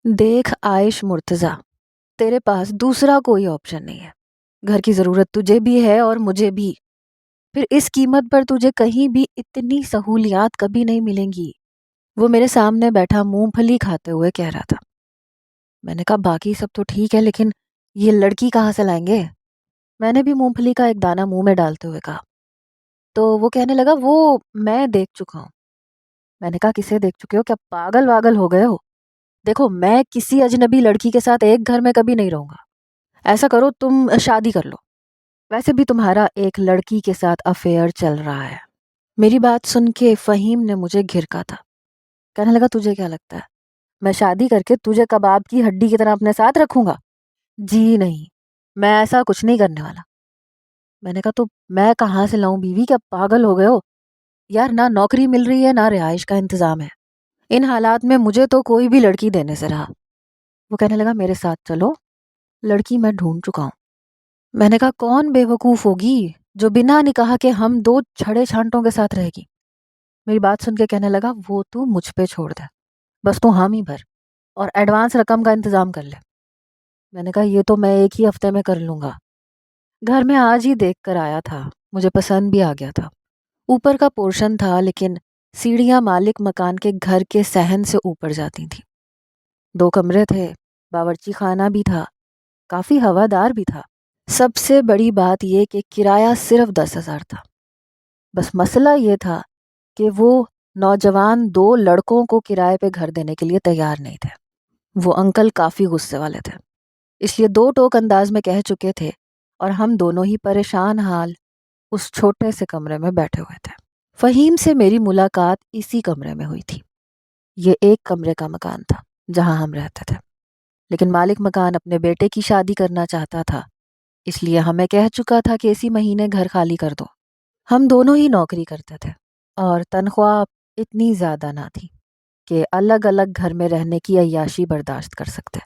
دیکھ عائش مرتضیٰ، تیرے پاس دوسرا کوئی آپشن نہیں ہے۔ گھر کی ضرورت تجھے بھی ہے اور مجھے بھی، پھر اس قیمت پر تجھے کہیں بھی اتنی سہولیات کبھی نہیں ملیں گی۔ وہ میرے سامنے بیٹھا مونگ پھلی کھاتے ہوئے کہہ رہا تھا۔ میں نے کہا باقی سب تو ٹھیک ہے، لیکن یہ لڑکی کہاں سے لائیں گے؟ میں نے بھی مونگ پھلی کا ایک دانہ منہ میں ڈالتے ہوئے کہا۔ تو وہ کہنے لگا وہ میں دیکھ چکا ہوں۔ میں نے کہا کسے دیکھ چکے ہو؟ کیا پاگل واگل ہو گئے ہو؟ دیکھو میں کسی اجنبی لڑکی کے ساتھ ایک گھر میں کبھی نہیں رہوں گا۔ ایسا کرو تم شادی کر لو، ویسے بھی تمہارا ایک لڑکی کے ساتھ افیئر چل رہا ہے۔ میری بات سن کے فہیم نے مجھے گھرکا تھا۔ کہنے لگا تجھے کیا لگتا ہے میں شادی کر کے تجھے کباب کی ہڈی کی طرح اپنے ساتھ رکھوں گا؟ جی نہیں، میں ایسا کچھ نہیں کرنے والا۔ میں نے کہا تو میں کہاں سے لاؤں بیوی؟ کیا پاگل ہو گئے ہو یار؟ نہ نوکری مل رہی ہے نہ رہائش کا انتظام ہے، ان حالات میں مجھے تو کوئی بھی لڑکی دینے سے رہا۔ وہ کہنے لگا میرے ساتھ چلو، لڑکی میں ڈھونڈ چکا ہوں۔ میں نے کہا کون بے وقوف ہوگی جو بنا نکاح کے ہم دو چھڑے چھانٹوں کے ساتھ رہے گی؟ میری بات سن کے کہنے لگا وہ تو مجھ پہ چھوڑ دے، بس تو حامی بھر اور ایڈوانس رقم کا انتظام کر لے۔ میں نے کہا یہ تو میں ایک ہی ہفتے میں کر لوں گا۔ گھر میں آج ہی دیکھ کر آیا تھا، مجھے پسند بھی آ گیا تھا۔ اوپر کا پورشن تھا لیکن سیڑھیاں مالک مکان کے گھر کے صحن سے اوپر جاتی تھیں۔ 2 کمرے تھے، باورچی خانہ بھی تھا، کافی ہوادار بھی تھا۔ سب سے بڑی بات یہ کہ کرایہ صرف 10,000 تھا۔ بس مسئلہ یہ تھا کہ وہ نوجوان 2 لڑکوں کو کرائے پہ گھر دینے کے لیے تیار نہیں تھے۔ وہ انکل کافی غصے والے تھے، اس لیے 2 ٹوک انداز میں کہہ چکے تھے اور ہم دونوں ہی پریشان حال اس چھوٹے سے کمرے میں بیٹھے ہوئے تھے۔ فہیم سے میری ملاقات اسی کمرے میں ہوئی تھی۔ یہ 1 کمرے کا مکان تھا جہاں ہم رہتے تھے، لیکن مالک مکان اپنے بیٹے کی شادی کرنا چاہتا تھا، اس لیے ہمیں کہہ چکا تھا کہ اسی مہینے گھر خالی کر دو۔ ہم دونوں ہی نوکری کرتے تھے اور تنخواہ اتنی زیادہ نہ تھی کہ الگ الگ گھر میں رہنے کی عیاشی برداشت کر سکتے۔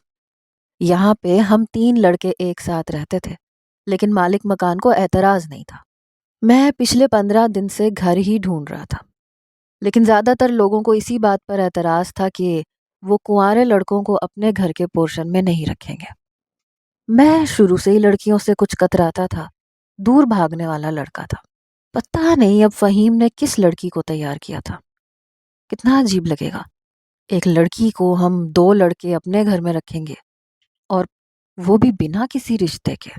یہاں پہ ہم 3 لڑکے ایک ساتھ رہتے تھے، لیکن مالک مکان کو اعتراض نہیں تھا۔ میں پچھلے 15 دن سے گھر ہی ڈھونڈ رہا تھا، لیکن زیادہ تر لوگوں کو اسی بات پر اعتراض تھا کہ وہ کنوارے لڑکوں کو اپنے گھر کے پورشن میں نہیں رکھیں گے۔ میں شروع سے ہی لڑکیوں سے کچھ کتراتا تھا، دور بھاگنے والا لڑکا تھا۔ پتہ نہیں اب فہیم نے کس لڑکی کو تیار کیا تھا۔ کتنا عجیب لگے گا، ایک لڑکی کو ہم 2 لڑکے اپنے گھر میں رکھیں گے، اور وہ بھی بنا کسی رشتے کے۔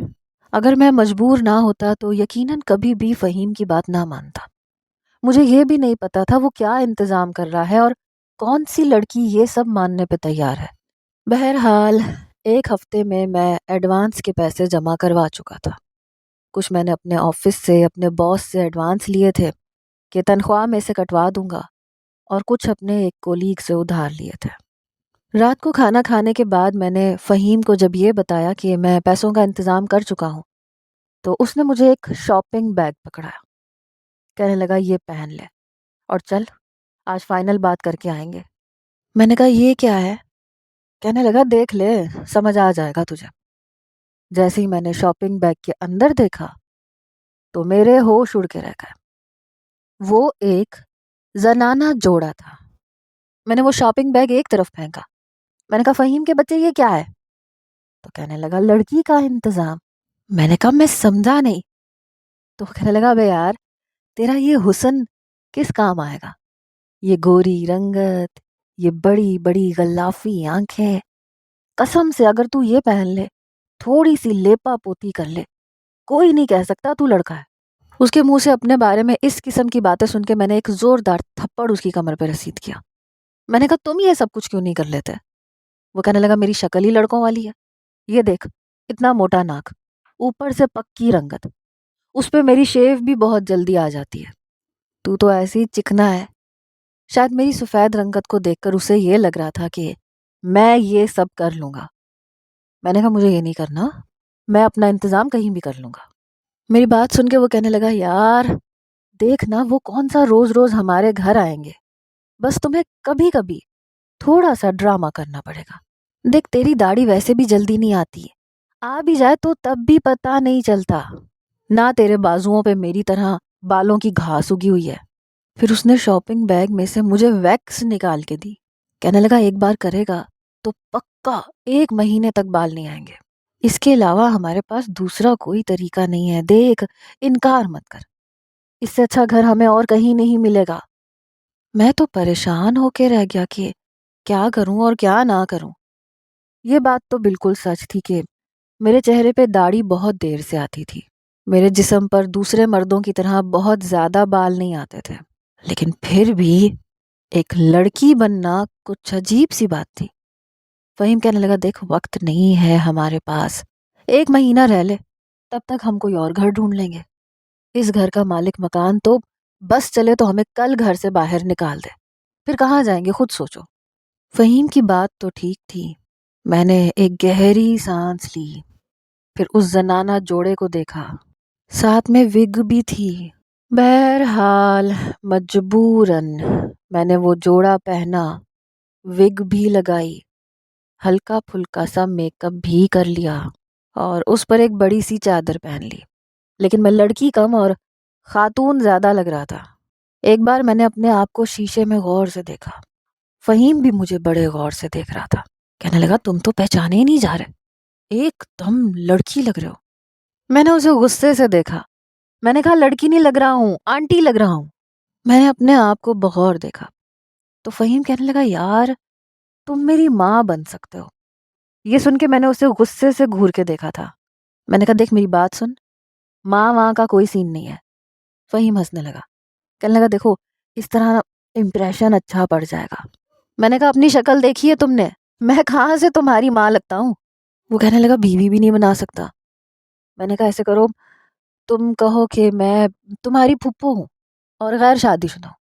اگر میں مجبور نہ ہوتا تو یقیناً کبھی بھی فہیم کی بات نہ مانتا۔ مجھے یہ بھی نہیں پتا تھا وہ کیا انتظام کر رہا ہے اور کون سی لڑکی یہ سب ماننے پہ تیار ہے۔ بہرحال 1 ہفتے میں ایڈوانس کے پیسے جمع کروا چکا تھا۔ کچھ میں نے اپنے آفس سے اپنے باس سے ایڈوانس لیے تھے کہ تنخواہ میں سے کٹوا دوں گا، اور کچھ اپنے ایک کولیگ سے ادھار لیے تھے۔ رات کو کھانا کھانے کے بعد میں نے فہیم کو جب یہ بتایا کہ میں پیسوں کا انتظام کر چکا ہوں تو اس نے مجھے ایک شاپنگ بیگ پکڑایا۔ کہنے لگا یہ پہن لے اور چل، آج فائنل بات کر کے آئیں گے۔ میں نے کہا یہ کیا ہے؟ کہنے لگا دیکھ لے، سمجھ آ جائے گا تجھے۔ جیسے ہی میں نے شاپنگ بیگ کے اندر دیکھا تو میرے ہوش اڑ کے رہ گئے۔ وہ ایک زنانہ جوڑا تھا۔ میں نے وہ شاپنگ بیگ ایک طرف پھینکا۔ میں نے کہا فہیم کے بچے یہ کیا ہے؟ تو کہنے لگا لڑکی کا انتظام۔ میں نے کہا میں سمجھا نہیں۔ تو کہنے لگا بے یار تیرا یہ حسن کس کام آئے گا؟ یہ گوری رنگت، یہ بڑی بڑی غلافی آنکھیں، قسم سے اگر تو یہ پہن لے، تھوڑی سی لیپا پوتی کر لے، کوئی نہیں کہہ سکتا تو لڑکا ہے۔ اس کے منہ سے اپنے بارے میں اس قسم کی باتیں سن کے میں نے ایک زوردار تھپڑ اس کی کمر پہ رسید کیا۔ میں نے کہا تم یہ سب کچھ کیوں نہیں کر لیتے؟ وہ کہنے لگا میری شکل ہی لڑکوں والی ہے، یہ دیکھ اتنا موٹا ناک، اوپر سے پکی رنگت، اس پہ میری شیو بھی بہت جلدی آ جاتی ہے، تو ایسی چکنا ہے۔ شاید میری سفید رنگت کو دیکھ کر اسے یہ لگ رہا تھا کہ میں یہ سب کر لوں گا۔ میں نے کہا مجھے یہ نہیں کرنا، میں اپنا انتظام کہیں بھی کر لوں گا۔ میری بات سن کے وہ کہنے لگا یار دیکھ نا وہ کون سا روز روز ہمارے گھر آئیں گے، بس تمہیں کبھی کبھی تھوڑا سا ڈرامہ کرنا پڑے گا۔ دیکھ تیری داڑھی ویسے بھی جلدی نہیں آتی، آ بھی جائے تو تب بھی پتہ نہیں چلتا، نہ تیرے بازوؤں پہ میری طرح بالوں کی گھاس اگی ہوئی ہے۔ پھر اس نے شاپنگ بیگ میں سے مجھے ویکس نکال کے دی۔ کہنے لگا ایک بار کرے گا تو پکا 1 مہینے تک بال نہیں آئیں گے۔ اس کے علاوہ ہمارے پاس دوسرا کوئی طریقہ نہیں ہے۔ دیکھ، انکار مت کر، اس سے اچھا گھر ہمیں اور کہیں نہیں ملے گا۔ میں تو پریشان ہو کے رہ گیا کہ کیا کروں اور کیا نہ کروں۔ یہ بات تو بالکل سچ تھی کہ میرے چہرے پہ داڑھی بہت دیر سے آتی تھی، میرے جسم پر دوسرے مردوں کی طرح بہت زیادہ بال نہیں آتے تھے، لیکن پھر بھی ایک لڑکی بننا کچھ عجیب سی بات تھی۔ فہیم کہنے لگا، دیکھ وقت نہیں ہے ہمارے پاس، 1 مہینہ رہ لے، تب تک ہم کوئی اور گھر ڈھونڈ لیں گے۔ اس گھر کا مالک مکان تو بس چلے تو ہمیں کل گھر سے باہر نکال دے، پھر کہاں جائیں گے خود سوچو۔ فہیم کی بات تو ٹھیک تھی۔ میں نے ایک گہری سانس لی، پھر اس زنانہ جوڑے کو دیکھا، ساتھ میں وگ بھی تھی۔ بہرحال مجبوراً میں نے وہ جوڑا پہنا، وگ بھی لگائی، ہلکا پھلکا سا میک اپ بھی کر لیا اور اس پر ایک بڑی سی چادر پہن لی، لیکن میں لڑکی کم اور خاتون زیادہ لگ رہا تھا۔ ایک بار میں نے اپنے آپ کو شیشے میں غور سے دیکھا، فہیم بھی مجھے بڑے غور سے دیکھ رہا تھا۔ کہنے لگا، تم تو پہچانے ہی نہیں جا رہے، ایک دم لڑکی لگ رہے ہو۔ میں نے اسے غصے سے دیکھا، میں نے کہا، لڑکی نہیں لگ رہا ہوں، آنٹی لگ رہا ہوں۔ میں نے اپنے آپ کو بغور دیکھا تو فہیم کہنے لگا، یار تم میری ماں بن سکتے ہو۔ یہ سن کے میں نے اسے غصے سے گھور کے دیکھا تھا۔ میں نے کہا، دیکھ میری بات سن، ماں کا کوئی سین نہیں ہے۔ فہیم ہنسنے لگا، کہنے لگا، دیکھو اس طرح امپریشن اچھا پڑ جائے گا۔ میں نے کہا، اپنی شکل دیکھی ہے تم نے؟ میں کہاں سے تمہاری ماں لگتا ہوں؟ وہ کہنے لگا، بیوی بھی نہیں بنا سکتا۔ میں نے کہا، ایسے کرو، تم کہو کہ میں تمہاری پھپھو ہوں اور غیر شادی شدہ ہوں۔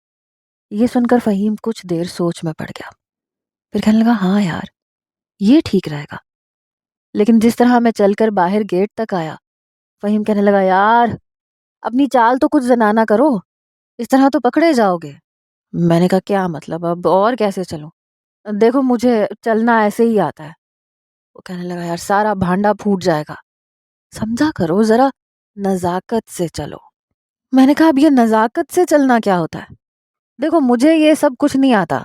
یہ سن کر فہیم کچھ دیر سوچ میں پڑ گیا، پھر کہنے لگا، ہاں یار یہ ٹھیک رہے گا۔ لیکن جس طرح میں چل کر باہر گیٹ تک آیا، فہیم کہنے لگا، یار اپنی چال تو کچھ زنانہ کرو، اس طرح تو پکڑے جاؤ گے۔ میں نے کہا، کیا مطلب، اب اور کیسے چلوں؟ دیکھو مجھے چلنا ایسے ہی آتا ہے۔ وہ کہنے لگا، یار سارا بھانڈا پھوٹ جائے گا، سمجھا کرو ذرا، نزاکت سے چلو۔ میں نے کہا، اب یہ نزاکت سے چلنا کیا ہوتا ہے؟ دیکھو مجھے یہ سب کچھ نہیں آتا،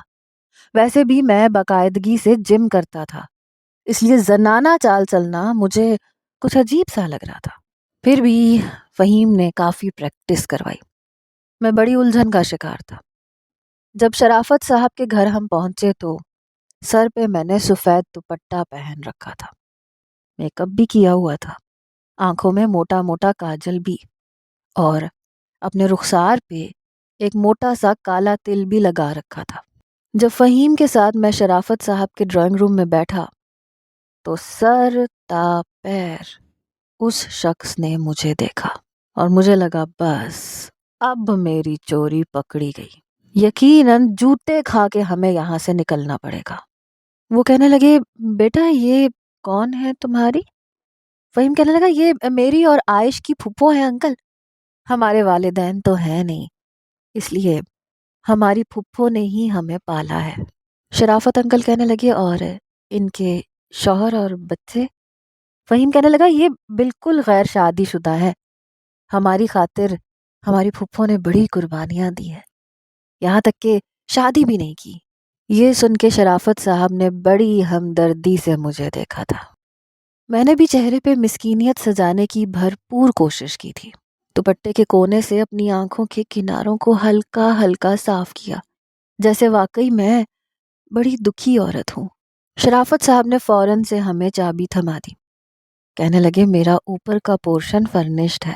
ویسے بھی میں باقاعدگی سے جم کرتا تھا، اس لیے زنانہ چال چلنا مجھے کچھ عجیب سا لگ رہا تھا۔ پھر بھی فہیم نے کافی پریکٹس کروائی، میں بڑی الجھن کا شکار تھا۔ جب شرافت صاحب کے گھر ہم پہنچے تو سر پہ میں نے سفید دوپٹہ پہن رکھا تھا، میک اپ بھی کیا ہوا تھا، آنکھوں میں موٹا موٹا کاجل بھی، اور اپنے رخسار پہ ایک موٹا سا کالا تل بھی لگا رکھا تھا۔ جب فہیم کے ساتھ میں شرافت صاحب کے ڈرائنگ روم میں بیٹھا تو سر تا پیر اس شخص نے مجھے دیکھا اور مجھے لگا بس اب میری چوری پکڑی گئی، یقیناً جوتے کھا کے ہمیں یہاں سے نکلنا پڑے گا۔ وہ کہنے لگے، بیٹا یہ کون ہے تمہاری؟ فہیم کہنے لگا، یہ میری اور عائش کی پھپھو ہیں انکل، ہمارے والدین تو ہیں نہیں، اس لیے ہماری پھپھو نے ہی ہمیں پالا ہے۔ شرافت انکل کہنے لگے، اور ان کے شوہر اور بچے؟ فہیم کہنے لگا، یہ بالکل غیر شادی شدہ ہے، ہماری خاطر ہماری پھپھو نے بڑی قربانیاں دی ہیں، یہاں تک کہ شادی بھی نہیں کی۔ یہ سن کے شرافت صاحب نے بڑی ہمدردی سے مجھے دیکھا تھا۔ میں نے بھی چہرے پہ مسکینیت سجانے کی بھرپور کوشش کی تھی، دوپٹے کے کونے سے اپنی آنکھوں کے کناروں کو ہلکا ہلکا صاف کیا، جیسے واقعی میں بڑی دکھی عورت ہوں۔ شرافت صاحب نے فوراً سے ہمیں چابی تھما دی، کہنے لگے، میرا اوپر کا پورشن فرنشڈ ہے،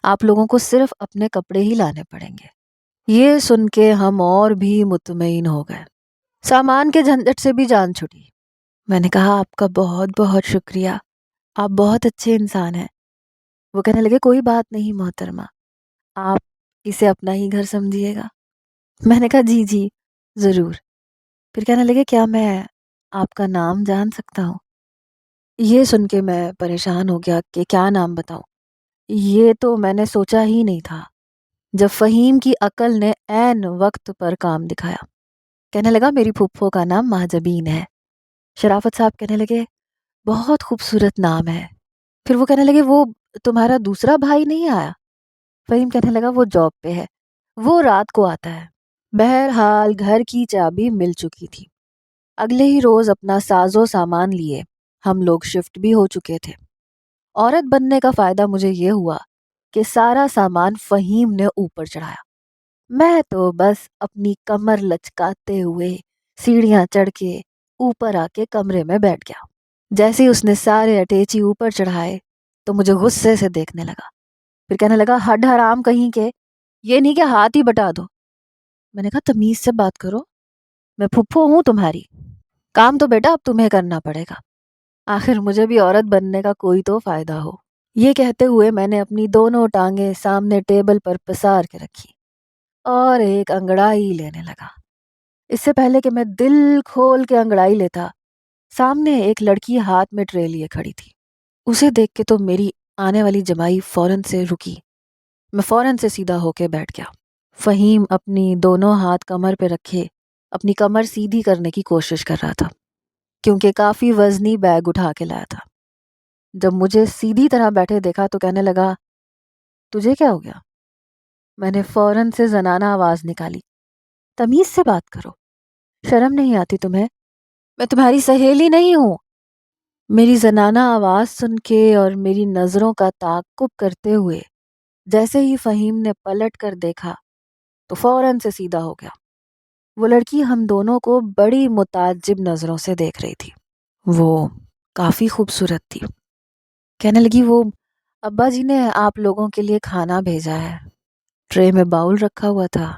آپ لوگوں کو صرف اپنے کپڑے ہی لانے پڑیں گے۔ یہ سن کے ہم اور بھی مطمئن ہو گئے، سامان کے جھنجھٹ سے بھی جان چھٹی۔ میں نے کہا، آپ کا بہت بہت شکریہ، آپ بہت اچھے انسان ہیں۔ وہ کہنے لگے، کوئی بات نہیں محترمہ، آپ اسے اپنا ہی گھر سمجھیے گا۔ میں نے کہا، جی جی ضرور۔ پھر کہنے لگے، کیا میں آپ کا نام جان سکتا ہوں؟ یہ سن کے میں پریشان ہو گیا کہ کیا نام بتاؤں، یہ تو میں نے سوچا ہی نہیں تھا، جب فہیم کی عقل نے عین وقت پر کام دکھایا۔ کہنے لگا، میری پھپھو کا نام مہاجبین ہے۔ شرافت صاحب کہنے لگے، بہت خوبصورت نام ہے۔ پھر وہ کہنے لگے، وہ تمہارا دوسرا بھائی نہیں آیا؟ فہیم کہنے لگا، وہ جاب پہ ہے، وہ رات کو آتا ہے۔ بہرحال گھر کی چابی مل چکی تھی، اگلے ہی روز اپنا ساز و سامان لیے ہم لوگ شفٹ بھی ہو چکے تھے۔ عورت بننے کا فائدہ مجھے یہ ہوا کہ سارا سامان فہیم نے اوپر چڑھایا۔ میں تو بس اپنی کمر لچکاتے ہوئے سیڑھیاں چڑھ کے اوپر آ کے کمرے میں بیٹھ گیا۔ جیسے ہی اس نے سارے اٹیچی اوپر چڑھائے تو مجھے غصے سے دیکھنے لگا، پھر کہنے لگا ہڈ حرام کہیں کے، یہ نہیں کہ ہاتھ ہی بٹا دو۔ میں نے کہا تمیز سے بات کرو، میں پھپھو ہوں تمہاری، کام تو بیٹا اب تمہیں کرنا پڑے گا، آخر مجھے بھی عورت بننے کا کوئی تو فائدہ ہو۔ یہ کہتے ہوئے میں نے اپنی دونوں ٹانگیں سامنے ٹیبل پر پسار کے رکھی اور ایک انگڑائی لینے لگا۔ اس سے پہلے کہ میں دل کھول کے انگڑائی لیتا، سامنے ایک لڑکی ہاتھ میں ٹرے لیے کھڑی تھی۔ اسے دیکھ کے تو میری آنے والی جمائی فوراً سے رکی۔ میں فوراً سے سیدھا ہو کے بیٹھ گیا۔ فہیم اپنی دونوں ہاتھ کمر پہ رکھے اپنی کمر سیدھی کرنے کی کوشش کر رہا تھا، کیونکہ کافی وزنی بیگ اٹھا کے لایا تھا۔ جب مجھے سیدھی طرح بیٹھے دیکھا تو کہنے لگا تجھے کیا ہو گیا؟ میں نے فوراً سے زنانہ آواز نکالی، تمیز سے بات کرو، شرم نہیں آتی تمہیں؟ میں تمہاری سہیلی نہیں ہوں۔ میری زنانہ آواز سن کے اور میری نظروں کا تعاقب کرتے ہوئے جیسے ہی فہیم نے پلٹ کر دیکھا تو فوراً سے سیدھا ہو گیا۔ وہ لڑکی ہم دونوں کو بڑی متعجب نظروں سے دیکھ رہی تھی۔ وہ کافی خوبصورت تھی۔ کہنے لگی وہ ابا جی نے آپ لوگوں کے لیے کھانا بھیجا ہے۔ ٹرے میں باؤل رکھا ہوا تھا،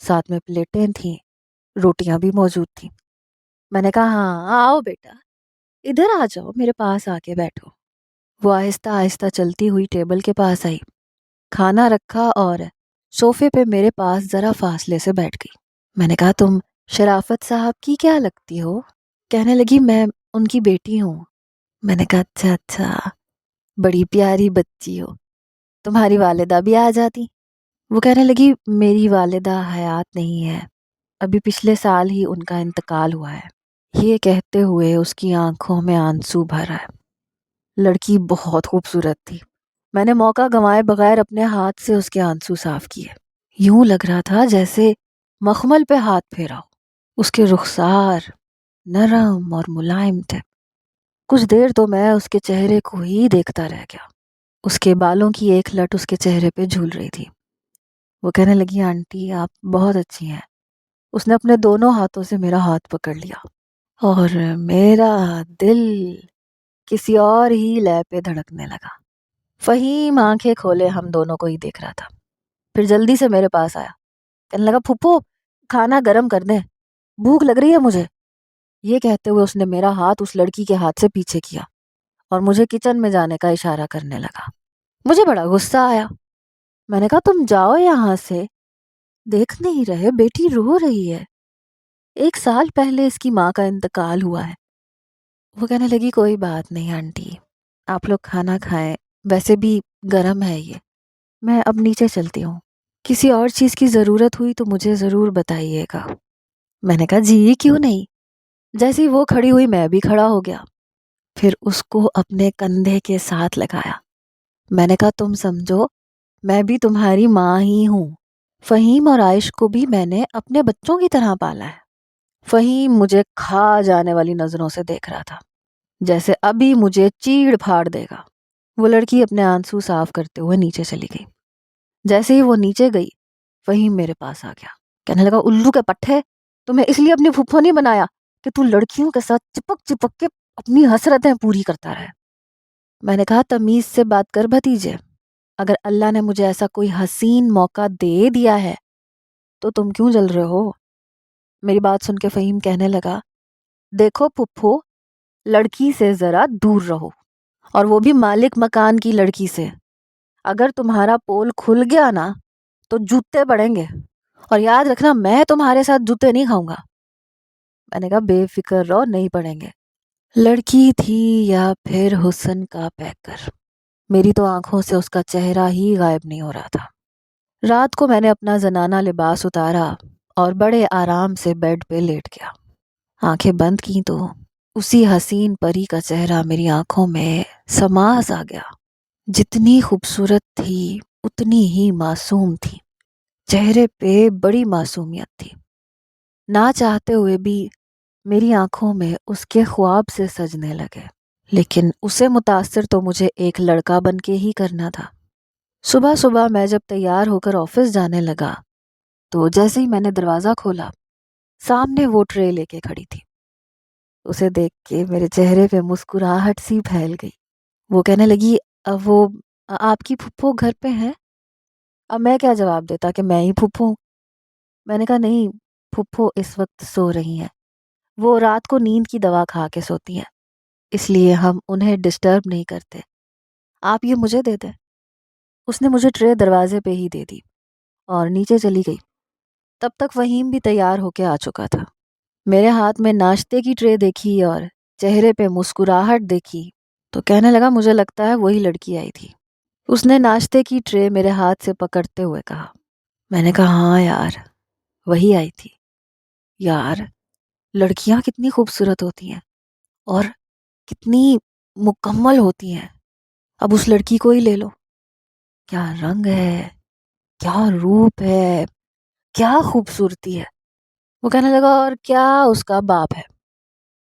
ساتھ میں پلیٹیں تھیں، روٹیاں بھی موجود تھیں۔ میں نے کہا ہاں آؤ بیٹا، ادھر آ جاؤ، میرے پاس آ کے بیٹھو۔ وہ آہستہ آہستہ چلتی ہوئی ٹیبل کے پاس آئی، کھانا رکھا اور صوفے پہ میرے پاس ذرا فاصلے سے بیٹھ گئی۔ میں نے کہا تم شرافت صاحب کی کیا لگتی ہو؟ کہنے لگی میں ان کی بیٹی ہوں۔ میں نے کہا اچھا اچھا، بڑی پیاری بچی ہو، تمہاری والدہ بھی آ جاتی۔ وہ کہنے لگی میری والدہ حیات نہیں ہے، ابھی پچھلے سال ہی ان کا انتقال ہوا ہے۔ یہ کہتے ہوئے اس کی آنکھوں میں آنسو بھر آئے۔ لڑکی بہت خوبصورت تھی۔ میں نے موقع گنوائے بغیر اپنے ہاتھ سے اس کے آنسو صاف کیے۔ یوں لگ رہا تھا جیسے مخمل پہ ہاتھ پھیرا ہو۔ اس کے رخسار نرم اور ملائم تھے۔ کچھ دیر تو میں اس کے چہرے کو ہی دیکھتا رہ گیا۔ اس کے بالوں کی ایک لٹ اس کے چہرے پہ جھول رہی تھی۔ وہ کہنے لگی آنٹی آپ بہت اچھی ہیں۔ اس نے اپنے دونوں ہاتھوں سے میرا ہاتھ پکڑ لیا اور میرا دل کسی اور ہی لے پہ دھڑکنے لگا۔ فہیم آنکھیں کھولے ہم دونوں کو ہی دیکھ رہا تھا، پھر جلدی سے میرے پاس آیا، کہنے لگا پھپھو کھانا گرم کر دیں، بھوک لگ رہی ہے مجھے۔ یہ کہتے ہوئے اس نے میرا ہاتھ اس لڑکی کے ہاتھ سے پیچھے کیا اور مجھے کچن میں جانے کا اشارہ کرنے لگا۔ مجھے بڑا غصہ آیا۔ میں نے کہا تم جاؤ یہاں سے، دیکھ نہیں رہے بیٹی رو رہی ہے، 1 سال پہلے اس کی ماں کا انتقال ہوا ہے۔ وہ کہنے لگی کوئی بات نہیں آنٹی، آپ لوگ کھانا کھائیں، ویسے بھی گرم ہے یہ، میں اب نیچے چلتی ہوں، کسی اور چیز کی ضرورت ہوئی تو مجھے ضرور بتائیے گا۔ میں نے کہا جی کیوں نہیں۔ جیسی وہ کھڑی ہوئی میں بھی کھڑا ہو گیا، پھر اس کو اپنے کندھے کے ساتھ لگایا۔ میں نے کہا تم سمجھو میں بھی تمہاری ماں ہی ہوں، فہیم اور عائش کو بھی میں نے اپنے بچوں کی طرح پالا ہے۔ فہیم مجھے کھا جانے والی نظروں سے دیکھ رہا تھا، جیسے ابھی مجھے چیڑ پھاڑ دے گا۔ وہ لڑکی اپنے آنسو صاف کرتے ہوئے نیچے چلی گئی۔ جیسے ہی وہ نیچے گئی فہیم میرے پاس آ گیا، کہنے لگا الو کے پٹھے، تمہیں اس لیے اپنی پھپھو نہیں بنایا کہ تو لڑکیوں کے ساتھ چپک چپک کے اپنی حسرتیں پوری کرتا رہے۔ میں نے کہا تمیز سے بات کر بھتیجے، اگر اللہ نے مجھے ایسا کوئی حسین موقع دے دیا ہے تو تم کیوں جل رہے ہو؟ میری بات سن کے فہیم کہنے لگا دیکھو پھپھو، لڑکی سے ذرا دور رہو، اور وہ بھی مالک مکان کی لڑکی سے۔ اگر تمہارا پول کھل گیا نا تو جوتے پڑیں گے، اور یاد رکھنا میں تمہارے ساتھ جوتے نہیں کھاؤں گا۔ میں نے کہا بے فکر رہو، نہیں پڑیں گے۔ لڑکی تھی یا پھر حسن کا پیکر، میری تو آنکھوں سے اس کا چہرہ ہی غائب نہیں ہو رہا تھا۔ رات کو میں نے اپنا زنانہ لباس اتارا اور بڑے آرام سے بیڈ پہ لیٹ گیا۔ آنکھیں بند کی تو اسی حسین پری کا چہرہ میری آنکھوں میں سماس آ گیا۔ جتنی خوبصورت تھی اتنی ہی معصوم تھی، چہرے پہ بڑی معصومیت تھی۔ نہ چاہتے ہوئے بھی میری آنکھوں میں اس کے خواب سے سجنے لگے، لیکن اسے متاثر تو مجھے ایک لڑکا بن کے ہی کرنا تھا۔ صبح صبح میں جب تیار ہو کر آفس جانے لگا تو جیسے ہی میں نے دروازہ کھولا، سامنے وہ ٹرے لے کے کھڑی تھی۔ اسے دیکھ کے میرے چہرے پہ مسکراہٹ سی پھیل گئی۔ وہ کہنے لگی، وہ آپ کی پھپھو گھر پہ ہیں؟ اب میں کیا جواب دیتا کہ میں ہی پھپھو ہوں۔ میں نے کہا نہیں، پھپھو اس وقت سو رہی ہیں، وہ رات کو نیند کی دوا کھا کے سوتی ہیں، اس لیے ہم انہیں ڈسٹرب نہیں کرتے، آپ یہ مجھے دے دیں۔ اس نے مجھے ٹرے دروازے پہ ہی دے دی اور نیچے چلی گئی۔ تب تک فہیم بھی تیار ہو کے آ چکا تھا۔ میرے ہاتھ میں ناشتے کی ٹرے دیکھی اور چہرے پہ مسکراہٹ دیکھی تو کہنے لگا، مجھے لگتا ہے وہی لڑکی آئی تھی۔ اس نے ناشتے کی ٹرے میرے ہاتھ سے پکڑتے ہوئے کہا۔ میں نے کہا ہاں یار، وہی آئی تھی۔ یار، لڑکیاں کتنی خوبصورت ہوتی ہیں اور کتنی مکمل ہوتی ہیں، اب اس لڑکی کو ہی لے لو، کیا رنگ ہے، کیا روپ ہے، کیا خوبصورتی ہے۔ وہ کہنے لگا، اور کیا اس کا باپ ہے۔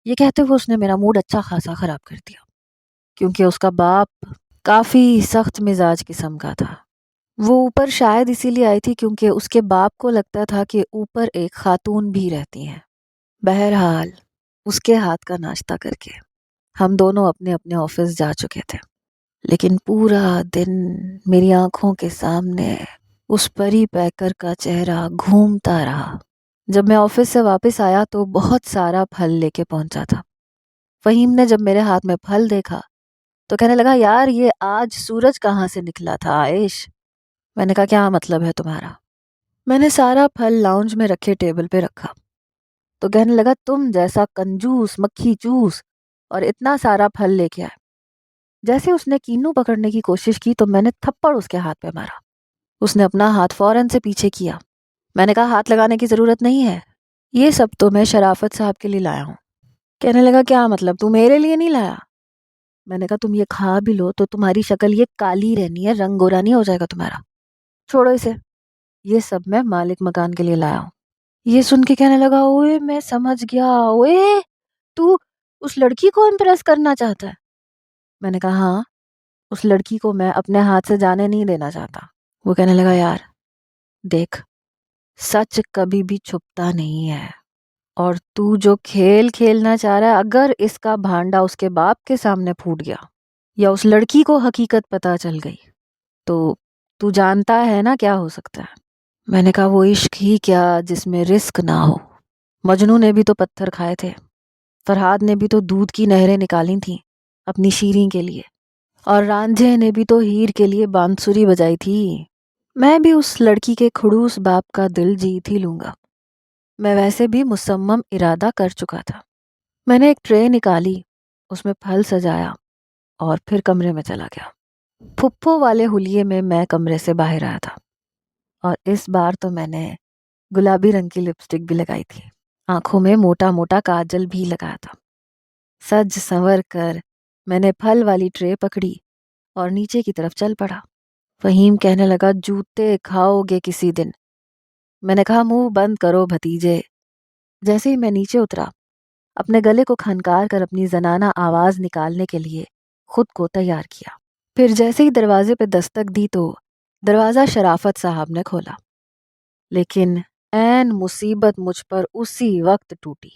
یہ کہتے ہوئے اس نے میرا موڈ اچھا خاصا خراب کر دیا، کیونکہ اس کا باپ کافی سخت مزاج قسم کا تھا۔ وہ اوپر شاید اسی لیے آئی تھی کیونکہ اس کے باپ کو لگتا تھا کہ اوپر ایک خاتون بھی رہتی ہیں۔ بہرحال اس کے ہاتھ کا ناشتہ کر کے ہم دونوں اپنے اپنے آفس جا چکے تھے، لیکن پورا دن میری آنکھوں کے سامنے اس پری پیکر کا چہرہ گھومتا رہا۔ جب میں آفس سے واپس آیا تو بہت سارا پھل لے کے پہنچا تھا۔ فہیم نے جب میرے ہاتھ میں پھل دیکھا تو کہنے لگا، یار یہ آج سورج کہاں سے نکلا تھا عائش؟ میں نے کہا کیا مطلب ہے تمہارا؟ میں نے سارا پھل لاؤنج میں رکھے ٹیبل پہ رکھا تو کہنے لگا، تم جیسا کنجوس مکھی چوس اور اتنا سارا پھل لے کے آئے۔ جیسے اس نے کینو پکڑنے کی کوشش کی تو میں نے تھپڑ اس کے ہاتھ پہ مارا۔ اس نے اپنا ہاتھ فوراً سے پیچھے کیا۔ میں نے کہا ہاتھ لگانے کی ضرورت نہیں ہے، یہ سب تو میں شرافت صاحب کے لیے لایا ہوں۔ کہنے لگا کیا مطلب، تو میرے لیے نہیں لایا؟ میں نے کہا تم یہ کھا بھی لو تو تمہاری شکل یہ کالی رہنی ہے، رنگ گورا نہیں ہو جائے گا تمہارا، چھوڑو اسے، یہ سب میں مالک مکان کے لیے لایا ہوں۔ یہ سن کے کہنے لگا، اوئے میں سمجھ گیا، اوئے تو اس لڑکی کو امپریس کرنا چاہتا ہے؟ میں نے کہا ہاں، اس لڑکی کو میں اپنے ہاتھ سے جانے نہیں دینا چاہتا۔ وہ کہنے لگا، یار دیکھ، سچ کبھی بھی چھپتا نہیں ہے، اور تو جو کھیل کھیلنا چاہ رہا ہے، اگر اس کا بھانڈا اس کے باپ کے سامنے پھوٹ گیا یا اس لڑکی کو حقیقت پتہ چل گئی تو جانتا ہے نا کیا ہو سکتا ہے۔ میں نے کہا وہ عشق ہی کیا جس میں رزق نہ ہو۔ مجنوں نے بھی تو پتھر کھائے تھے، فرہاد نے بھی تو دودھ کی نہریں نکالی تھیں اپنی شیریں کے لیے، اور رانجھے نے بھی تو ہیر کے لیے بانسری بجائی تھی۔ میں بھی اس لڑکی کے کھڑوس باپ کا دل جیت ہی لوں گا۔ میں ویسے بھی مصمم ارادہ کر چکا تھا۔ میں نے ایک ٹرے نکالی، اس میں پھل سجایا اور پھر کمرے میں چلا گیا۔ پھپھو والے حلیے میں میں کمرے سے باہر آیا تھا، اور اس بار تو میں نے گلابی رنگ کی لپسٹک بھی لگائی تھی، آنکھوں میں موٹا موٹا کاجل بھی لگایا تھا۔ سج سنور کر میں نے پھل والی ٹرے پکڑی اور نیچے کی طرف چل پڑا۔ فہیم کہنے لگا، جوتے کھاؤ گے کسی دن۔ میں نے کہا منہ بند کرو بھتیجے۔ جیسے ہی میں نیچے اترا، اپنے گلے کو کھنکار کر اپنی زنانہ آواز نکالنے کے لیے خود کو تیار کیا۔ پھر جیسے ہی دروازے پہ دستک دی تو دروازہ شرافت صاحب نے کھولا، لیکن عین مصیبت مجھ پر اسی وقت ٹوٹی۔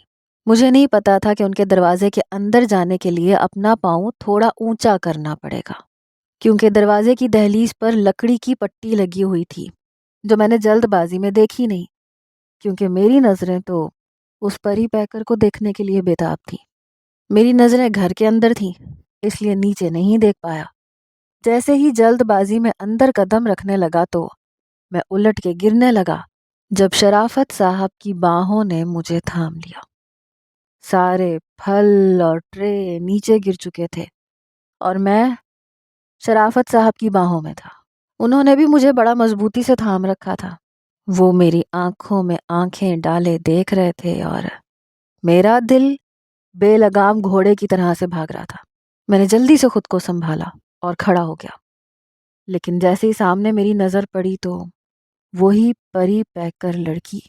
مجھے نہیں پتا تھا کہ ان کے دروازے کے اندر جانے کے لیے اپنا پاؤں تھوڑا اونچا کرنا پڑے گا، کیونکہ دروازے کی دہلیز پر لکڑی کی پٹی لگی ہوئی تھی جو میں نے جلد بازی میں دیکھی نہیں، کیونکہ میری نظریں تو اس پری پیکر کو دیکھنے کے لیے بےتاب تھیں۔ میری نظریں گھر کے اندر تھیں، اس لیے نیچے نہیں دیکھ پایا۔ جیسے ہی جلد بازی میں اندر قدم رکھنے لگا تو میں الٹ کے گرنے لگا جب شرافت صاحب کی باہوں نے مجھے تھام لیا۔ سارے پھل اور ٹرے نیچے گر چکے تھے اور میں شرافت صاحب کی باہوں میں تھا۔ انہوں نے بھی مجھے بڑا مضبوطی سے تھام رکھا تھا۔ وہ میری آنکھوں میں آنکھیں ڈالے دیکھ رہے تھے اور میرا دل بے لگام گھوڑے کی طرح سے بھاگ رہا تھا۔ میں نے جلدی سے خود کو سنبھالا اور کھڑا ہو گیا، لیکن جیسے ہی سامنے میری نظر پڑی تو وہی پری پیکر لڑکی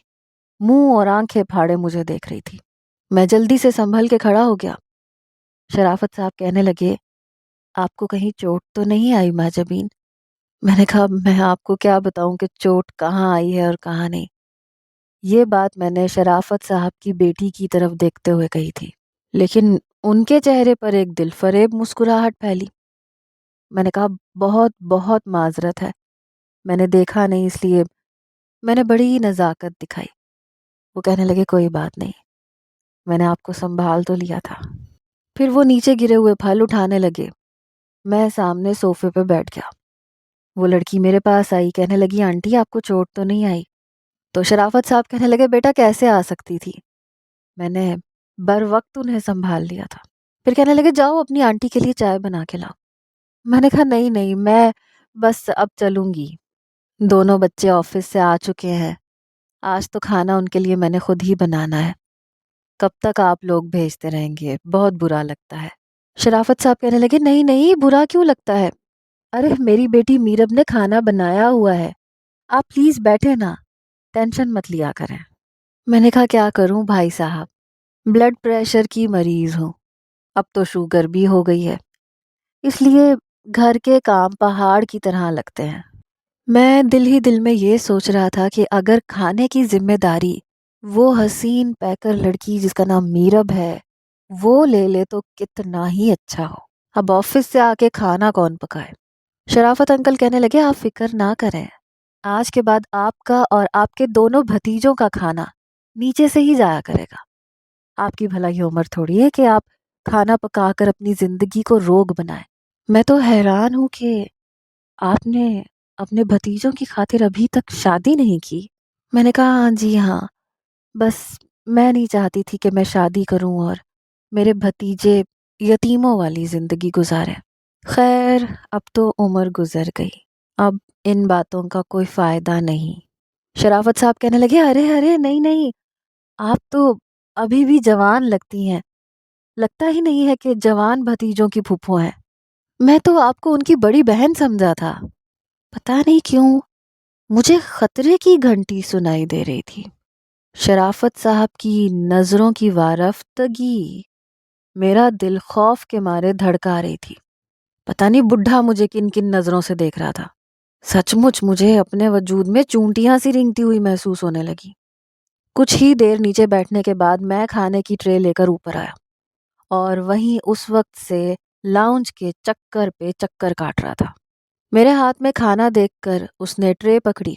منہ اور آنکھیں پھاڑے مجھے دیکھ رہی تھی۔ میں جلدی سے سنبھل کے کھڑا ہو گیا۔ شرافت صاحب کہنے لگے، آپ کو کہیں چوٹ تو نہیں آئی مہجبین؟ میں نے کہا میں آپ کو کیا بتاؤں کہ چوٹ کہاں آئی ہے اور کہاں نہیں۔ یہ بات میں نے شرافت صاحب کی بیٹی کی طرف دیکھتے ہوئے کہی تھی، لیکن ان کے چہرے پر ایک دل فریب مسکراہٹ پھیلی۔ میں نے کہا بہت بہت معذرت ہے، میں نے دیکھا نہیں اس لیے میں نے بڑی نزاکت دکھائی۔ وہ کہنے لگے کوئی بات نہیں، میں نے آپ کو سنبھال تو لیا تھا۔ پھر وہ نیچے گرے ہوئے پھل اٹھانے لگے۔ میں سامنے صوفے پہ بیٹھ گیا۔ وہ لڑکی میرے پاس آئی، کہنے لگی آنٹی آپ کو چوٹ تو نہیں آئی؟ تو شرافت صاحب کہنے لگے بیٹا کیسے آ سکتی تھی، میں نے بر وقت انہیں سنبھال لیا تھا۔ پھر کہنے لگے جاؤ اپنی آنٹی کے لیے چائے بنا کے لاؤ۔ میں نے کہا نہیں نہیں، میں بس اب چلوں گی، دونوں بچے آفس سے آ چکے ہیں، آج تو کھانا ان کے لیے میں نے خود ہی بنانا ہے، کب تک آپ لوگ بھیجتے رہیں گے، بہت برا لگتا ہے۔ شرافت صاحب کہنے لگے نہیں نہیں، برا کیوں لگتا ہے، ارے میری بیٹی میرب نے کھانا بنایا ہوا ہے، آپ پلیز بیٹھے نا، ٹینشن مت لیا کریں۔ میں نے کہا کیا کروں بھائی صاحب، بلڈ پریشر کی مریض ہوں، اب تو شوگر بھی ہو گئی ہے، اس لیے گھر کے کام پہاڑ کی طرح لگتے ہیں۔ میں دل ہی دل میں یہ سوچ رہا تھا کہ اگر کھانے کی ذمہ داری وہ حسین پیکر لڑکی جس کا نام میرب ہے وہ لے لے تو کتنا ہی اچھا ہو۔ اب آفس سے آ کے کھانا کون پکائے؟ شرافت انکل کہنے لگے آپ فکر نہ کریں، آج کے بعد آپ کا اور آپ کے دونوں بھتیجوں کا کھانا نیچے سے ہی جایا کرے گا۔ آپ کی بھلا یہ عمر تھوڑی ہے کہ آپ کھانا پکا کر اپنی زندگی کو روگ بنائیں۔ میں تو حیران ہوں کہ آپ نے اپنے بھتیجوں کی خاطر ابھی تک شادی نہیں کی۔ میں نے کہا ہاں جی ہاں، بس میں نہیں چاہتی تھی کہ میں شادی کروں اور میرے بھتیجے یتیموں والی زندگی گزاریں۔ خیر اب تو عمر گزر گئی، اب ان باتوں کا کوئی فائدہ نہیں۔ شرافت صاحب کہنے لگے ارے ارے نہیں نہیں، آپ تو ابھی بھی جوان لگتی ہیں، لگتا ہی نہیں ہے کہ جوان بھتیجوں کی پھپھو ہیں، میں تو آپ کو ان کی بڑی بہن سمجھا تھا۔ پتہ نہیں کیوں مجھے خطرے کی گھنٹی سنائی دے رہی تھی۔ شرافت صاحب کی نظروں کی وارفتگی میرا دل خوف کے مارے دھڑکا رہی تھی۔ پتہ نہیں بڈھا مجھے کن کن نظروں سے دیکھ رہا تھا۔ سچ مچ مجھے اپنے وجود میں چونٹیاں سی رینگتی ہوئی محسوس ہونے لگی۔ کچھ ہی دیر نیچے بیٹھنے کے بعد میں کھانے کی ٹرے لے کر اوپر آیا اور وہیں اس وقت سے لاؤنج کے چکر پہ چکر کاٹ رہا تھا۔ میرے ہاتھ میں کھانا دیکھ کر اس نے ٹرے پکڑی،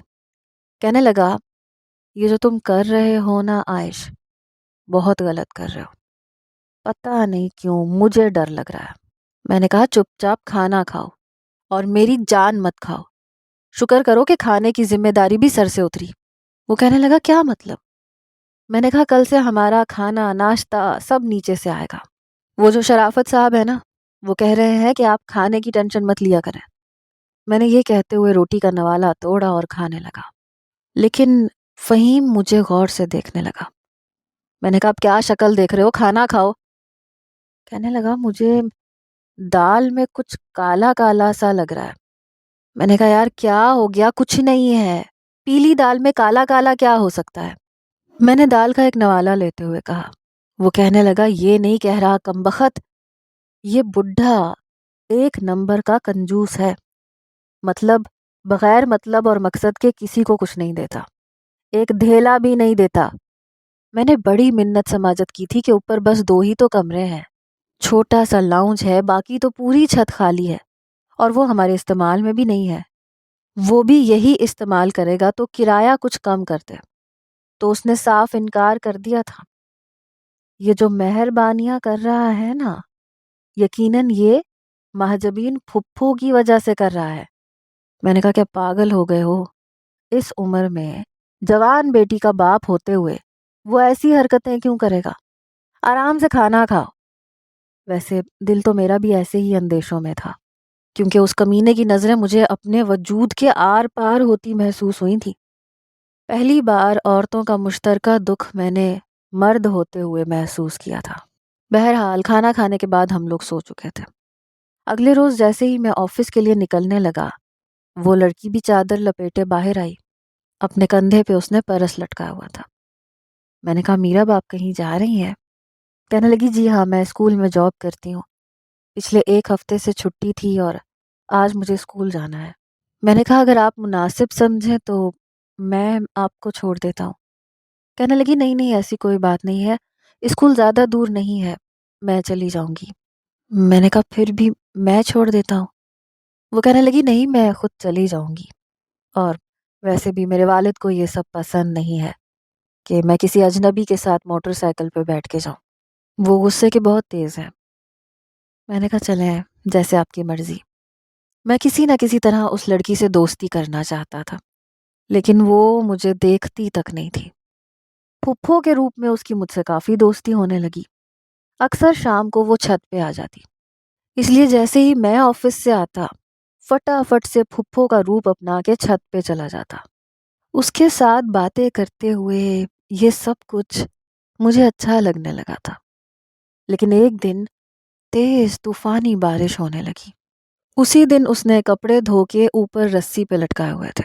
کہنے لگا یہ جو تم کر رہے ہو نا عائش، بہت غلط کر رہے ہو، پتہ نہیں کیوں مجھے ڈر لگ رہا ہے۔ میں نے کہا چپ چاپ کھانا کھاؤ اور میری جان مت کھاؤ، شکر کرو کہ کھانے کی ذمہ داری بھی سر سے اتری۔ وہ کہنے لگا کیا مطلب؟ میں نے کہا کل سے ہمارا کھانا ناشتہ سب نیچے سے آئے گا۔ وہ جو شرافت صاحب ہے نا، وہ کہہ رہے ہیں کہ آپ کھانے کی ٹینشن مت لیا کریں۔ میں نے یہ کہتے ہوئے روٹی کا نوالا توڑا اور کھانے لگا، لیکن فہیم مجھے غور سے دیکھنے لگا۔ میں نے کہا اب کیا شکل دیکھ رہے ہو، کھانا کھاؤ۔ کہنے لگا مجھے دال میں کچھ کالا کالا سا لگ رہا ہے۔ میں نے کہا یار کیا ہو گیا، کچھ نہیں ہے، پیلی دال میں کالا کالا کیا ہو سکتا ہے؟ میں نے دال کا ایک نوالا لیتے ہوئے کہا۔ وہ کہنے لگا یہ نہیں کہہ رہا کمبخت، یہ بڈھا ایک نمبر کا کنجوس ہے، مطلب بغیر مطلب اور مقصد کے کسی کو کچھ نہیں دیتا، ایک دھیلا بھی نہیں دیتا۔ میں نے بڑی منت سماجت کی تھی کہ اوپر بس 2 ہی تو کمرے ہیں، چھوٹا سا لاؤنج ہے، باقی تو پوری چھت خالی ہے اور وہ ہمارے استعمال میں بھی نہیں ہے، وہ بھی یہی استعمال کرے گا تو کرایہ کچھ کم کرتے۔ تو اس نے صاف انکار کر دیا تھا۔ یہ جو مہربانیاں کر رہا ہے نا، یقیناً یہ مہجبین پھپھو کی وجہ سے کر رہا ہے۔ میں نے کہا کیا پاگل ہو گئے ہو، اس عمر میں جوان بیٹی کا باپ ہوتے ہوئے وہ ایسی حرکتیں کیوں کرے گا؟ آرام سے کھانا کھاؤ۔ ویسے دل تو میرا بھی ایسے ہی اندیشوں میں تھا، کیونکہ اس کمینے کی نظریں مجھے اپنے وجود کے آر پار ہوتی محسوس ہوئی تھی۔ پہلی بار عورتوں کا مشترکہ دکھ میں نے مرد ہوتے ہوئے محسوس کیا تھا۔ بہرحال کھانا کھانے کے بعد ہم لوگ سو چکے تھے۔ اگلے روز جیسے ہی میں آفس کے لیے نکلنے لگا، وہ لڑکی بھی چادر لپیٹے باہر آئی، اپنے کندھے پہ اس نے پرس لٹکا ہوا تھا۔ میں نے کہا میرب آپ کہیں جا رہی ہیں؟ کہنے لگی جی ہاں میں اسکول میں جاب کرتی ہوں، پچھلے 1 ہفتے سے چھٹی تھی اور آج مجھے اسکول جانا ہے۔ میں نے کہا اگر آپ مناسب سمجھیں تو میں آپ کو چھوڑ دیتا ہوں۔ کہنے لگی نہیں نہیں ایسی کوئی بات نہیں ہے، اسکول زیادہ دور نہیں ہے، میں چلی جاؤں گی۔ میں نے کہا پھر بھی میں چھوڑ دیتا ہوں۔ وہ کہنے لگی نہیں میں خود چلی جاؤں گی، اور ویسے بھی میرے والد کو یہ سب پسند نہیں ہے کہ میں کسی اجنبی کے ساتھ موٹر سائیکل پہ بیٹھ کے جاؤں، وہ غصے کے بہت تیز ہے۔ میں نے کہا چلیں جیسے آپ کی مرضی۔ میں کسی نہ کسی طرح اس لڑکی سے دوستی کرنا چاہتا تھا، لیکن وہ مجھے دیکھتی تک نہیں تھی۔ پھپھو کے روپ میں اس کی مجھ سے کافی دوستی ہونے لگی۔ اکثر شام کو وہ چھت پہ آ جاتی، اس لیے جیسے ہی میں آفس سے آتا فٹافٹ سے پھپھو کا روپ اپنا کے چھت پہ چلا جاتا۔ اس کے ساتھ باتیں کرتے ہوئے یہ سب کچھ مجھے اچھا لگنے لگا تھا، لیکن ایک دن تیز طوفانی بارش ہونے لگی۔ اسی دن اس نے کپڑے دھو کے اوپر رسی پہ لٹکائے ہوئے تھے۔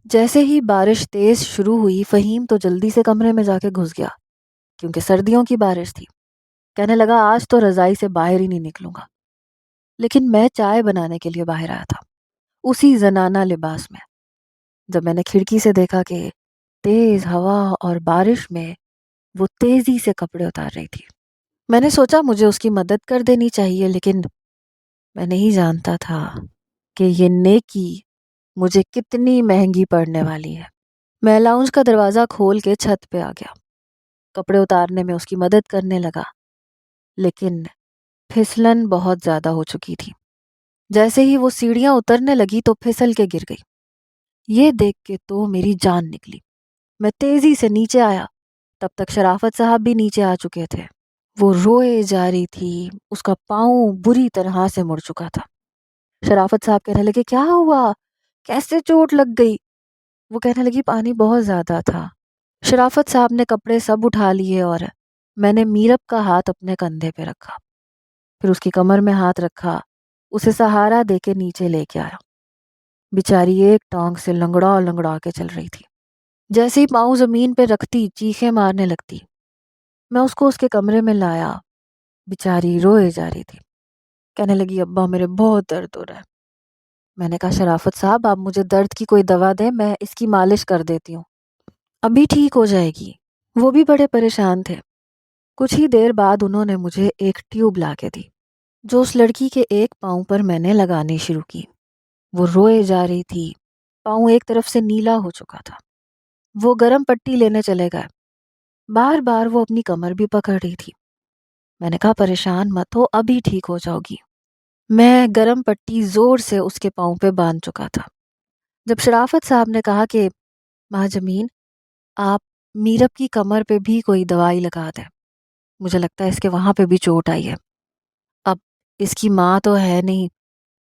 جیسے ہی بارش تیز شروع ہوئی فہیم تو جلدی سے کمرے میں جا کے گھس گیا، کیونکہ سردیوں کی بارش تھی۔ کہنے لگا آج تو رضائی سے باہر ہی نہیں نکلوں گا، لیکن میں چائے بنانے کے لیے باہر آیا تھا اسی زنانہ لباس میں۔ جب میں نے کھڑکی سے دیکھا کہ تیز ہوا اور بارش میں وہ تیزی سے کپڑے اتار رہی تھی، میں نے سوچا مجھے اس کی مدد کر دینی چاہیے، لیکن میں نہیں جانتا تھا کہ یہ نیکی مجھے کتنی مہنگی پڑنے والی ہے۔ میں لاؤنج کا دروازہ کھول کے چھت پہ آ گیا، کپڑے اتارنے میں اس کی مدد کرنے لگا، لیکن پھسلن بہت زیادہ ہو چکی تھی۔ جیسے ہی وہ سیڑھیاں اترنے لگی تو پھسل کے گر گئی۔ یہ دیکھ کے تو میری جان نکلی۔ میں تیزی سے نیچے آیا، تب تک شرافت صاحب بھی نیچے آ چکے تھے۔ وہ روئے جا رہی تھی، اس کا پاؤں بری طرح سے مڑ چکا تھا۔ شرافت صاحب کہنے لگے کیا ہوا، کیسے چوٹ لگ گئی؟ وہ کہنے لگی پانی بہت زیادہ تھا۔ شرافت صاحب نے کپڑے سب اٹھا لیے اور میں نے میرب کا ہاتھ اپنے کندھے پہ رکھا، پھر اس کی کمر میں ہاتھ رکھا، اسے سہارا دے کے نیچے لے کے آیا۔ بیچاری ایک ٹانگ سے لنگڑا لنگڑا کے چل رہی تھی، جیسے ہی پاؤں زمین پہ رکھتی چیخیں مارنے لگتی۔ میں اس کو اس کے کمرے میں لایا، بیچاری روئے جا رہی تھی، کہنے لگی ابا میرے بہت درد ہو رہا ہے۔ میں نے کہا شرافت صاحب آپ مجھے درد کی کوئی دوا دیں، میں اس کی مالش کر دیتی ہوں، ابھی ٹھیک ہو جائے گی۔ وہ بھی بڑے پریشان تھے۔ کچھ ہی دیر بعد انہوں نے مجھے ایک ٹیوب لا کے دی، جو اس لڑکی کے ایک پاؤں پر میں نے لگانی شروع کی۔ وہ روئے جا رہی تھی، پاؤں ایک طرف سے نیلا ہو چکا تھا۔ وہ گرم پٹی لینے چلے گئے، بار بار وہ اپنی کمر بھی پکڑ رہی تھی۔ میں نے کہا پریشان مت ہو، ابھی ٹھیک ہو جاؤ گی۔ میں گرم پٹی زور سے اس کے پاؤں پہ باندھ چکا تھا۔ جب شرافت صاحب نے کہا کہ ماں جمین آپ میرب کی کمر پہ بھی کوئی دوائی لگا دیں، مجھے لگتا ہے اس کے وہاں پہ بھی چوٹ آئی ہے، اب اس کی ماں تو ہے نہیں،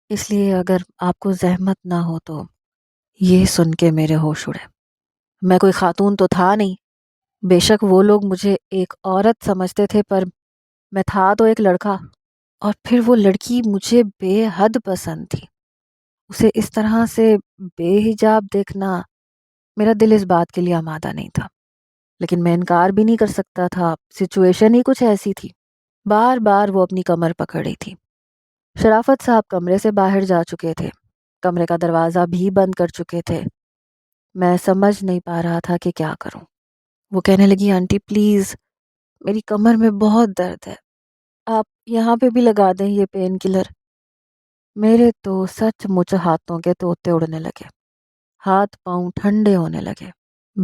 اس لیے اگر آپ کو زحمت نہ ہو تو۔ یہ سن کے میرے ہوش اڑے۔ میں کوئی خاتون تو تھا نہیں، بے شک وہ لوگ مجھے ایک عورت سمجھتے تھے، پر میں تھا تو ایک لڑکا، اور پھر وہ لڑکی مجھے بے حد پسند تھی۔ اسے اس طرح سے بے حجاب دیکھنا، میرا دل اس بات کے لیے آمادہ نہیں تھا، لیکن میں انکار بھی نہیں کر سکتا تھا، سچویشن ہی کچھ ایسی تھی۔ بار بار وہ اپنی کمر پکڑ رہی تھی۔ شرافت صاحب کمرے سے باہر جا چکے تھے، کمرے کا دروازہ بھی بند کر چکے تھے۔ میں سمجھ نہیں پا رہا تھا کہ کیا کروں۔ وہ کہنے لگی آنٹی پلیز میری کمر میں بہت درد ہے، آپ یہاں پہ بھی لگا دیں یہ پین کلر۔ میرے تو سچ مچ ہاتھوں کے طوطے اڑنے لگے، ہاتھ پاؤں ٹھنڈے ہونے لگے۔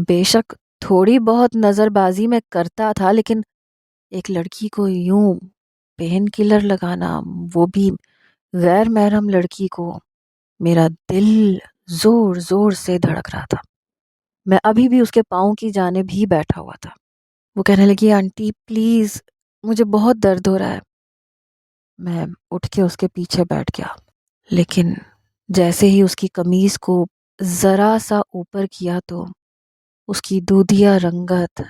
بے شک تھوڑی بہت نظر بازی میں کرتا تھا، لیکن ایک لڑکی کو یوں پین کلر لگانا، وہ بھی غیر محرم لڑکی کو، میرا دل زور زور سے دھڑک رہا تھا۔ میں ابھی بھی اس کے پاؤں کی جانب ہی بیٹھا ہوا تھا۔ وہ کہنے لگی آنٹی پلیز مجھے بہت درد ہو رہا ہے۔ میں اٹھ کے اس کے پیچھے بیٹھ گیا، لیکن جیسے ہی اس کی قمیض کو ذرا سا اوپر کیا تو اس کی دودھیا رنگت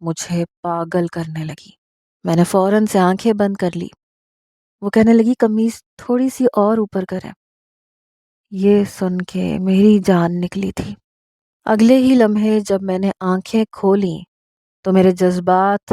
مجھے پاگل کرنے لگی۔ میں نے فوراً سے آنکھیں بند کر لی۔ وہ کہنے لگی قمیض تھوڑی سی اور اوپر کریں۔ یہ سن کے میری جان نکلی تھی۔ اگلے ہی لمحے جب میں نے آنکھیں کھولیں تو میرے جذبات